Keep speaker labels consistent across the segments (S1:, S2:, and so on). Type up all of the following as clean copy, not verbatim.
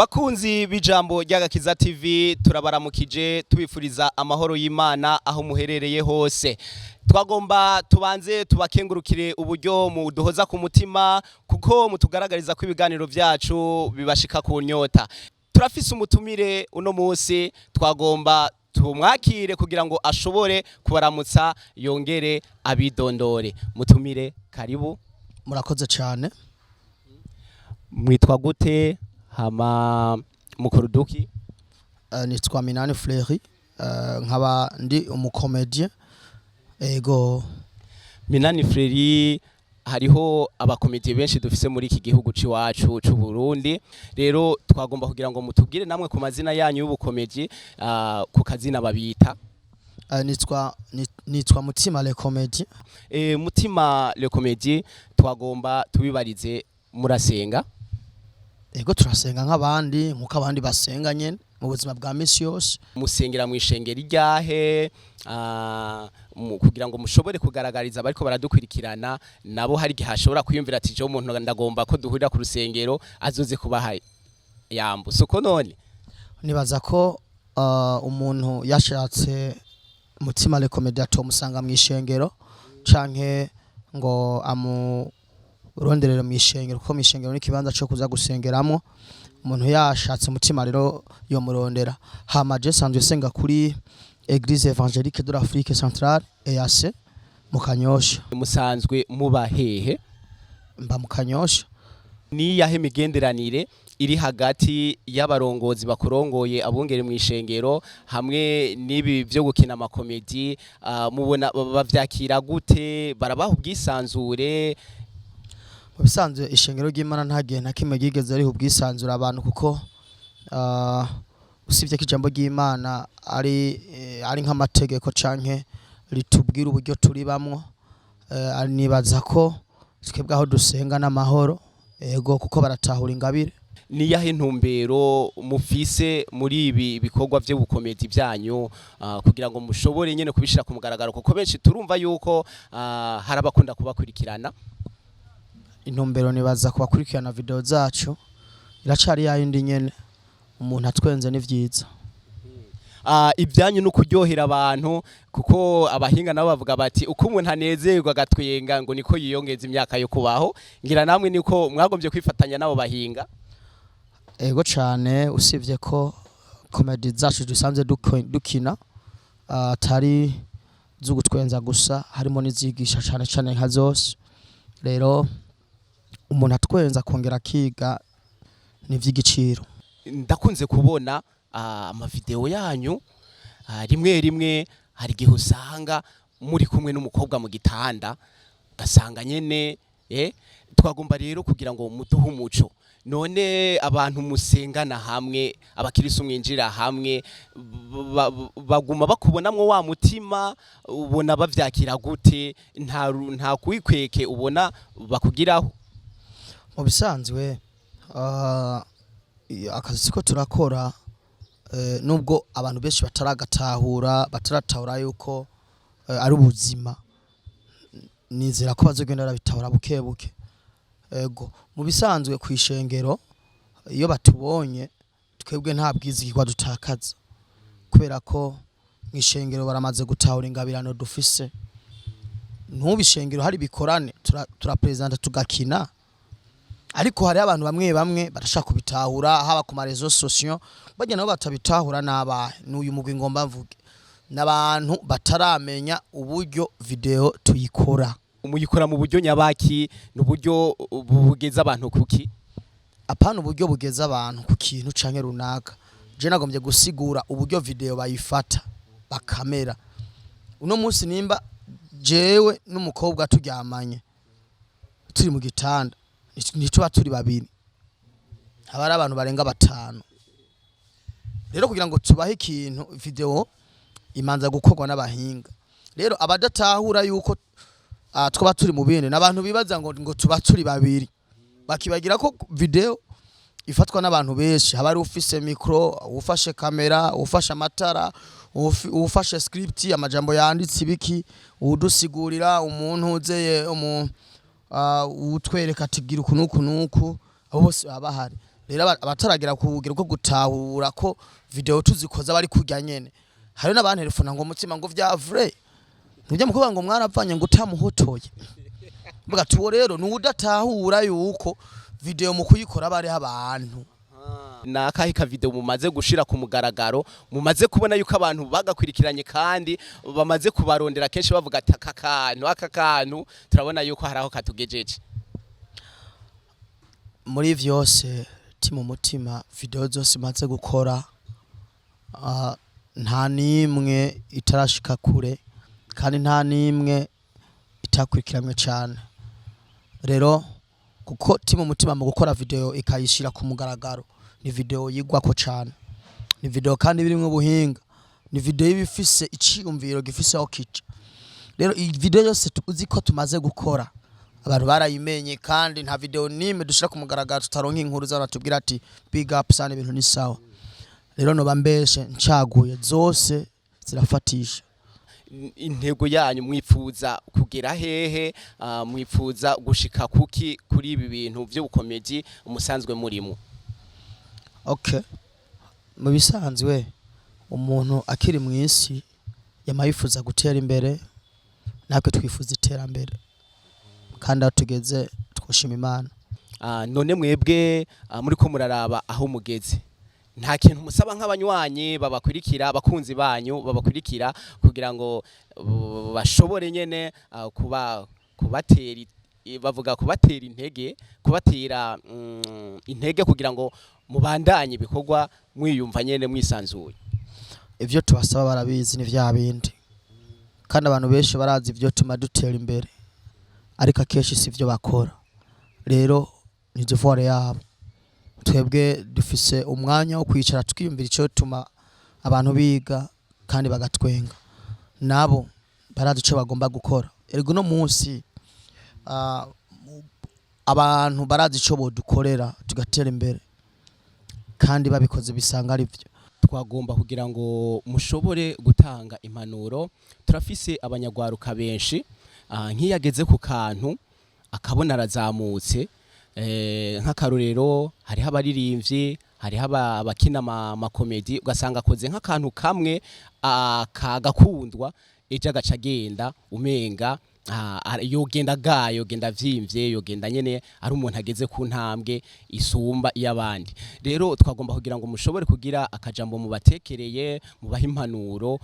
S1: Bakunzi b'ijambo ry'Agakiza TV turabaramukije tubifuriza amahoro y'Imana aho muherereye hose. Twagomba tubanze tubakengurukire uburyo muduhoza ku mutima kuko mutugaragariza ko ibiganiro vyacu bibashika ku nyota. Turafise umutumire uno munsi twagomba tumwakire kugira ngo ashobore kubaramutsa yongere abidondore. Mutumire karibu.
S2: Murakoze cyane.
S1: Mwitwa gute? Hama mukoruduki?
S2: Nitwa Minani Fleury, nkaba ndi umukomedie. Ego
S1: Minani Fleury, hariho abakomedie benshi dufise muri iki gihugu ciwacu c'u Burundi. Rero twagomba kugira ngo mutubwire namwe ku mazina yanyu y'ubukomedie, ku kazina babita.
S2: Nitwa Mutima le Comédie.
S1: Mutima le Comédie, twagomba tubibarize murasenga?
S2: Ego turasenga nk'abandi nkuko abandi basenga nyene mu buzima bwa misi yose.
S1: Musengera mu ishengero ryahe kugira ngo mushobore kugaragariza bariko baradukwirikirana nabo hari gihe hashobora kwiyumvira ati je umuntu ndagomba ko duhurira ku rusengero azoze kubaha yambu. Soko none
S2: nibaza ko umuntu yashatse Mutima le Comédie atomusanga mu ishengero canke ngo uronderero mu ishengero kuko mu ishengero ni kibanza cyo kuza gusengeramo. Umuntu yashatse Mutima rero yo murondera. Hama je sanzwe senga kuri Église Évangélique de l'Afrique Centrale EAC mu Kanyosha.
S1: Musanzwe muba hehe?
S2: Mba mu Kanyosha.
S1: Ni yahe migenderanire iri hagati y'abarongozi bakurongoye abungere mu ishengero hamwe nibi byo gukina amakomedi, mubona bavyakira gute? Barabaha ubwisanzure?
S2: Bisanzwe ishengero ry'Imana nta gihe na kimwe gigeze ari ubwisanzura abantu kuko usibye ko ijambo ry'Imana ari nk'amategeko canke ritubwira uburyo turi bamwo. Nibaza ko twebwe aho dusenga n'amahoro. Ego kuko baratahura ingabire.
S1: Ni yahe ntumbero mufise muri ibi bikorwa byo gukomedi byanyu kugira ngo mushobore nyene kubishira ku mugaragaro kuko benshi turumva yuko harabakunda kubakurikirana?
S2: Intumbero nibaza kubakurikirana video zacu iracari yayindi nyene umuntu atwenze n'ivyiza.
S1: Ibyanyu no kuryohera abantu kuko abahinga nabo bavuga bati uko umuntu anezerwa gatwenga ngo niko yiyongeza imyaka yo kubaho. Ngira namwe niko mwagombye kwifatanya nabo bahinga?
S2: Ego cyane usibye ko comedy zacu dusanze dukina atari zugutwenza gusa harimo nizigisha cyane cyane nka zose. Rero umuntu atwenza kongera kiga nivy'igiciro.
S1: Ndakunze kubona amavideo yanyu rimwe rimwe hari gihe usanga muri kumwe n'umukobwa mu gitanda gasanga nyene twagomba rero kugira ngo muduhe umuco. None abantu musengana hamwe abakirisu mwinjira hamwe baguma bakubonamwo wa mutima ubona bavyakira gute? Nta kwikweke ubona bakugiraho?
S2: Mu bisanzwe akazi ko turakora nubwo abantu benshi bataratahura yuko ari ubuzima, nizera ko bazogenda barabitahura buke buke. Ego mu bisanzwe ku ishengero iyo batubonye twebwe nta bwizigirwa dutakaza kubera ko mu ishengero baramaze gutahura ingabirano dufise. Ntubishengero hari bikorane turapresenta tugakina, ariko hari abantu bamwe barashaka kubitahura haba ku marezo sociaux bajya nabo batabitahura nabahe. N'uyu mugwi ngomba mvuge n'abantu bataramenya uburyo video tuyikora.
S1: Umuyikora mu buryo nyabaki n'uburyo bugeza abantu kuki?
S2: Apana uburyo bugeza abantu ku kintu canke runaka. Je nagombye gusigura uburyo video bayifata bakamera. Uno munsi nimba jewe n'umukobwa turyamanye turi mu gitanda nico baturi babiri, abari abantu barenga 5. Rero kugira ngo tubahe ikintu video imanza gukorwa n'abahinga. Rero abadatahura yuko twaba turi mu bindi n'abantu bibaza ngo tuba turi babiri, bakibagira ko video ifatwa n'abantu benshi. Haba ari ufise micro, ufashe kamera, ufashe amatara, ufashe script, amajambo yanditse ibiki, udusigurira umuntu uzeye utwereka ati gira uku nuku abo bose baba bahari. rero abataragira kugira ko gutahura ko video tuzikoza bari kujya nyene hari n'abantu telefona ngo mutima ngo vya vrai ntujya mukuvuga ngo mwarapfanye ngo utamuhotoye mbuga tuwo rero nudatahura yuko video mu kuyikora bari abantu
S1: nakahe ka video mumaze gushira ku mugaragaro mumaze kubona yuko abantu bagakwirikiranye kandi bamaze kubarondera kenshi bavuga ati aka kantu turabona yuko haraho katugejeje
S2: muri vyose timu mutima video zose maze gukora nta nimwe itarashika kure kandi nta nimwe itakwirikiramwe cyane rero kuko timu mutima mu gukora video ikayishira ku mugaragaro ni video yigwako cyane ni video kandi birimo ubuhinga ni video y'ibifise iciyumviro gifise aho kica rero iyi video yose uzi ko tumaze gukora abantu barayimenye kandi nta video nimwe dushira ku mugaragaro tutaronka inkuru z'abatubwira ati big up sana ibintu ni sawa rero no bambeshe ncaguye zose zirafatisha
S1: intego yanyu mwipfuza kugera hehe mwipfuza gushika kuki kuri ibi bintu byo bukomeji umusanzwe murimo
S2: okay mu bisanzwe umuntu akiri mu isi yamayifuza gutera imbere natwe twifuza iterambere kandi atugeze twoshima Imana
S1: none mwebwe muri ko muraraba aho mugeze nta kintu musaba nk'abanywanyi babakwirikira abakunzi banyu babakwirikira kugira ngo bashobore nyene kubatera bavuga kubatera intege kugira ngo mubandanye ibikorwa mwiyumva nyene mwisanzuye
S2: ivyo tubasaba barabizi ni vya bindi kandi abantu benshi barazi ivyo tuma dutera imbere ariko akeshi sivyo bakora rero ni devoir yabo twebwe dufise umwanya wo kwicara tukiyumvira ico tuma abantu biga kandi bagatwenga nabo barazi ico bagomba gukora ergo no munsi abantu barazi ico bodukorera tugatera imbere kandi babikoze bisanga ari byo
S1: twagomba kugira ngo mushobore gutanga impanuro turafise abanyagwaruka benshi nk'iyageze ku kantu akabona arazamutse nk'akarorero hariho abaririmbyi hariho abakina amakomedi ugasanga akoze nk'akantu kamwe kagakundwa ejo agaca agenda umenga yogenda yogenda vyimvye yogenda nyene ari umuntu ageze ku ntambwe isumba iy'abandi rero twagomba kugira ngo mushobore kugira akajambo mubatekereye mubaha impanuro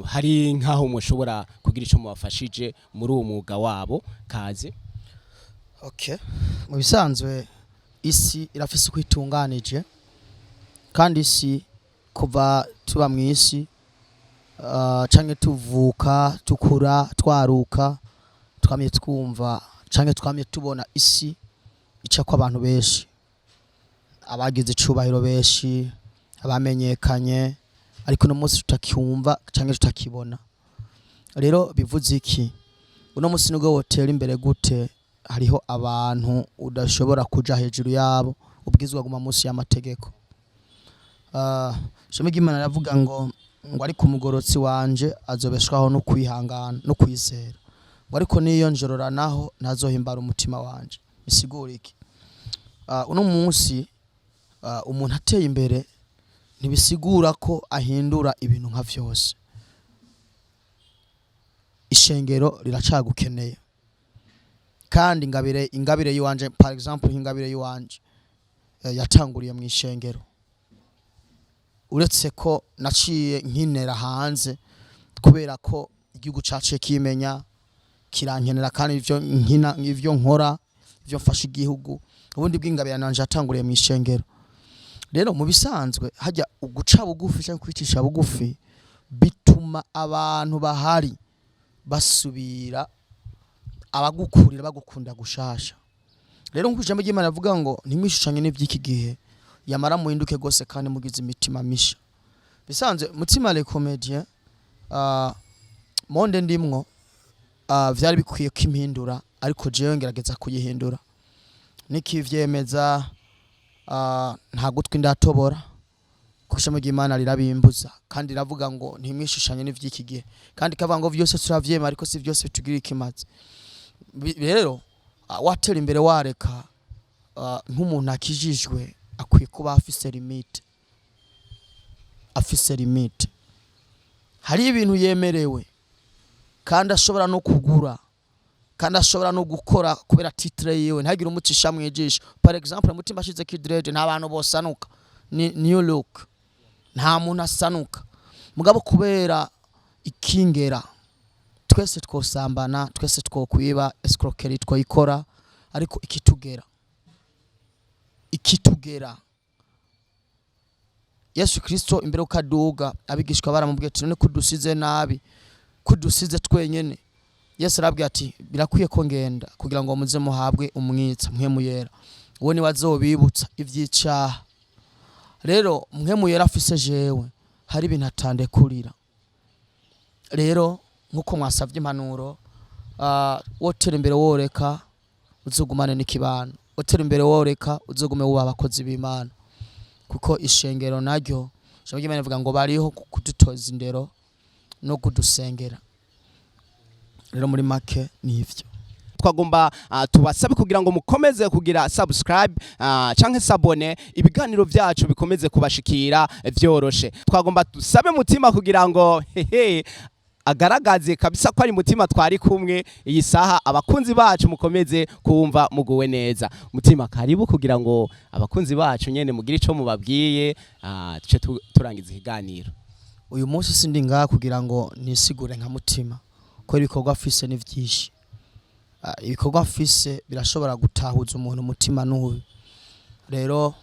S1: hari nkaho mushobora kugira ico mubafashije muri uwo mwuga wabo kaze
S2: okay mu bisanzwe isi irafise kwitunganije kandi isi kuva tuba mu isi canke tuvuka tukura twaruka twamye twumva canke twamye tubona isi ica kwa abantu benshi abagize cubahiro benshi abamenyekanye ariko no munsi tutakiumva canke tutakibona rero bivuze iki uno munsi nubwo wotera imbere gute hariho abantu udashobora kuja hejuru yabo ubwizwa guma munsi y'amategeko shome gimana yavuga ngo ari ku mugorotsi wanje azobeshwaho no kwihangana no kwizera ngo ariko niyo njorora naho ntazohimbara umutima wanje bisigura iki uno munsi umuntu ateye imbere ntibisigura ko ahindura ibintu nka vyose ishengero riracagukeneye kandi ingabire yiwanje par exemple ingabire yiwanje yatanguriye mu ishengero uretse ko naciye nkinera hanze kubera ko igihugu cacu kimenya kirankenera kandi ivyo nkora ivyo mfasha igihugu ubundi bw'ingabire nanje yatanguriye mu ishengero rero mu bisanzwe hajya uguca bugufi cyangwa kwicisha bugufi bituma abantu bahari basubira abagukurira bagukunda gushasha rero nk'uko ijambo ry'Imana rivuga ngo ntimwishushanye n'ivy'iki gihe yamara muhinduke gose kandi mugize imitima misha bisanzwe mutima le comédien monde ndimwo vyari bikwiye kimpindura ariko jewe ngerageza kuyihindura nikivyemeza nta gutwi ndatobora kushamo ry'Imana rirabimbuza kandi ravuga ngo ntimwishushanye n'ivy'iki gihe kandi kavuga ngo vyose turavyema ariko si vyose bitugira ikimazi rero watera imbere wareka nk'umuntu akijijwe akwiye kuba afise limite hari ibintu yemerewe kandi ashobora no kugura kandi ashobora no gukora kubera titre yiwe ntagire umucisha mwijisho. Par exemple mutimba ashize kidrede nta bantu bosanuka new look nta muntu asanuka mugabo kubera ikingera twese twosambana twese twokwiba escroquerie twoyikora ariko ikitugera Yesu Kristo imbere ukaduga abigishwa baramubwiye ati none kudusize nabi kudusize twenyene. Yesu arabwiye ati birakwiye ko ngenda kugira ngo muze muhabwe umwitsa mpwemu yera uwo ni wazobibutsa ivyicaha. Rero mpwemu yera afise jewe hari ibintu atandekurira. Rero nkuko mwasavye impanuro wotera imbere woreka uzogumane n'ikibano, wotera imbere woreka uzogume wuba abakozi b'Imana kuko ishengero naryo jambo ry'Imana rivuga ngo bariho kudutoza indero no kudusengera. Rero muri make nivyo
S1: twagomba tubasabe kugira ngo mukomeze kugira subscribe canke sabone ibiganiro vyacu bikomeze kubashikira vyoroshe. Twagomba tusabe mutima kugira ngo agaragaze kabisa ko ari mutima twari kumwe iyi saha abakunzi bacu mukomeze kumva muguwe neza. Mutima karibu kugira ngo abakunzi bacu nyene mugira ico mubabwiye tuce turangiza ikiganiro.
S2: Uyu munsi sindi ngaha kugira ngo nisigure nka mutima ko ibikorwa afise ni vyinshi. Ibikorwa afise birashobora gutahuza umuntu umutima n'ubu. Rero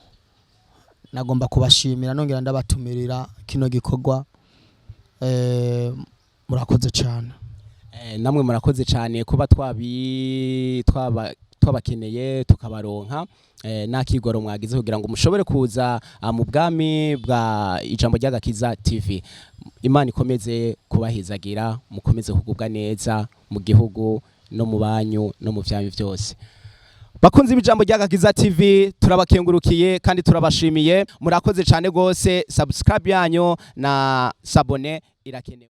S2: nagomba kubashimira nongera ndabatumirira kino gikorwa murakoze cyane.
S1: Namwe murakoze cyane kuba twabakeneye tukabaronka nakigoro mwagize kugira ngo mushobore kuza mu bwami bwa Ijambo ry'Agakiza TV. Imana ikomeze kubahizagira mukomeze kugubwa neza mu gihugu no mu banyu no mu vyanyu byose. Bakunzi b'Ijambo ry'Agakiza TV turabakengurukiye kandi turabashimiye. Murakoze cyane gose. Subscribe yanyu na sabone irakenewe.